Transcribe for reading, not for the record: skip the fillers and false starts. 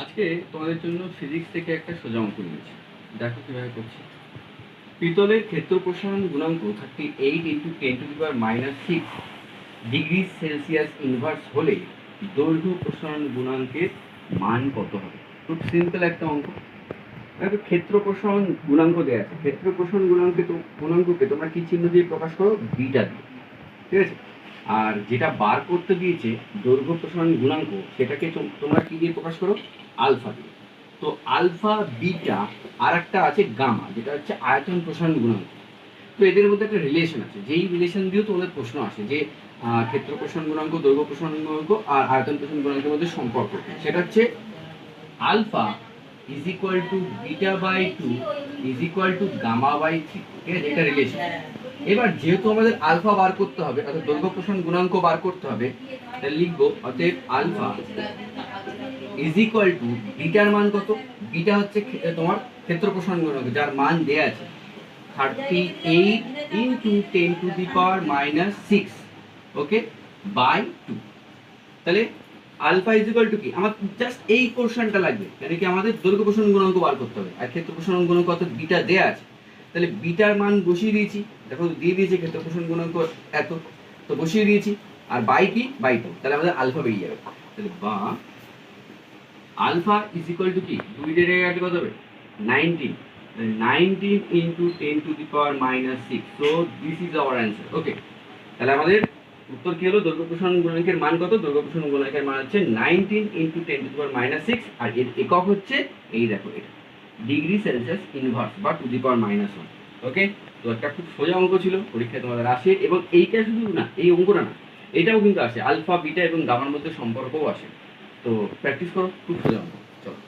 আজকে তোমাদের জন্য ফিজিক্স থেকে একটা সোজা অঙ্ক নিয়েছি। দেখো কিভাবে করছি। পিতলের ক্ষেত্র প্রসারণ গুণাঙ্ক 38 ইন্টু 10⁻⁻6 ডিগ্রি সেলসিয়াস ইনভার্স হলে দৈর্ঘ্য প্রসারণ গুণাঙ্কের মান কত হবে? খুব সিম্পল একটা অঙ্ক। দেখো ক্ষেত্র প্রসারণ গুণাঙ্ক দেওয়া আছে। ক্ষেত্র প্রসারণ গুণাঙ্ককে তোমরা কি চিহ্ন দিয়ে প্রকাশ করো? বিটা দিয়ে। ঠিক আছে। আর যেটা বার করতে দিয়েছে দৈর্ঘ্য প্রসারণ গুণাঙ্ক, সেটাকে তোমরা কি দিয়ে প্রকাশ করো? আলফা দিয়ে। তো আলফা, বিটা আর একটা আছে গামা, যেটা হচ্ছে আয়তন প্রসারণ গুণাঙ্ক। তো এদের মধ্যে একটা রিলেশন আছে, যেই রিলেশন দিয়েও তোমাদের প্রশ্ন আসে যে ক্ষেত্র প্রসারণ গুণাঙ্ক, দৈর্ঘ্য প্রসারণ গুণাঙ্ক আর আয়তন প্রসারণ গুণাঙ্কের মধ্যে সম্পর্ক। সেটা হচ্ছে alpha is equal to beta by 2 is equal to gamma by 3। ঠিক আছে, এটা রিলেশন। এবার যেহেতু আমাদের আলফা বার করতে হবে, অর্থাৎ দৈর্ঘ্য প্রসারণ গুণাঙ্ক বার করতে হবে, তাহলে লিখবো অতএব আলফা ইজ ইকুয়াল টু বিটার মান কত? বিটা হচ্ছে তোমার ক্ষেত্র প্রসারণ গুণাঙ্ক, যার মান দেয়া আছে 38 ইন্টু 10⁻⁻6, ওকে, বাই 2। তাহলে আলফা ইজ ইকুয়াল টু কি? আমার জাস্ট এই পোর্শনটা লাগবে, মানে কি আমাদের দৈর্ঘ্য প্রসারণ গুণাঙ্ক বার করতে হবে, আর ক্ষেত্র প্রসারণ গুণাঙ্ক কত? বিটা দেয়া আছে। তাহলে বিটার মান বসিয়ে দিয়েছি, দেখো দিয়ে দিয়েছে ক্ষেত্র প্রসারণ গুণাঙ্ক এত, তো বসিয়ে দিয়েছি। আর বাই কি? বাই 2। তাহলে আমাদের আলফা বেরিয়ে যাবে। তাহলে বা আলফা ইজ ইকুয়াল টু কি? 2 এর জায়গায় কত হবে? 19। 19 into 10⁻⁻6। So this is our answer. Okay, তাহলে আমাদের উত্তর কি হলো? দৈর্ঘ্য প্রসারণ গুণাঙ্কের মান কত? দৈর্ঘ্য প্রসারণ গুণাঙ্কের মান হচ্ছে 19 ইন্টু 10⁻⁻6, আর এর একক হচ্ছে এই দেখো এটা, ডিগ্রি সেলসিয়াস ইনভার্স বা টু দি পাওয়ার -1। ওকে, তো একটা খুব সোজা অঙ্ক ছিল, পরীক্ষায় তোমাদের আসে। এবং এইটা শুধু না, এই অঙ্কটা না, এটাও কিন্তু আসে, আলফা, বিটা এবং গামার মধ্যে সম্পর্কও আসে। তো প্র্যাকটিস করো, খুব সোজা অঙ্ক। চলো।